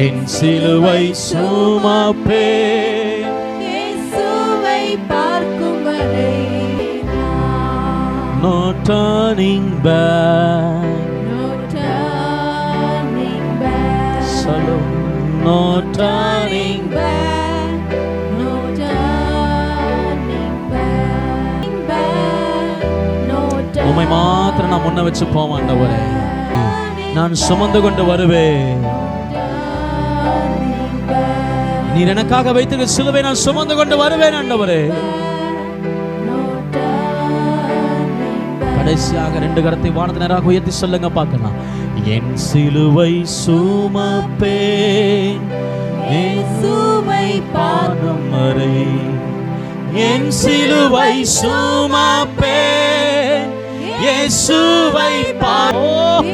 என் சிலுவை சுமப்பே, இயேசுவை பார்க்கும் வரை no turning back, no turning back, solo no turning back, no turning back, no turning. உம்மை மாத்திரம் நான் முன்ன வச்சு போவேன் ஆண்டவரே. நான் சுமந்து கொண்டு வருவேன். நீர் எனக்காக வைத்திருக்கிற சிலுவை நான் சுமந்து கொண்டு வருவேன் ஆண்டவரே. கடைசியாக 2 கரத்தை வானத்து நேராக உயர்த்தி சொல்லுங்க பார்க்கலாம். என் சிலுவை சுமப்பேன், இயேசுவை பாதம் வரை. என் சிலுவை சுமப்பேன், இயேசுவை பாதம்.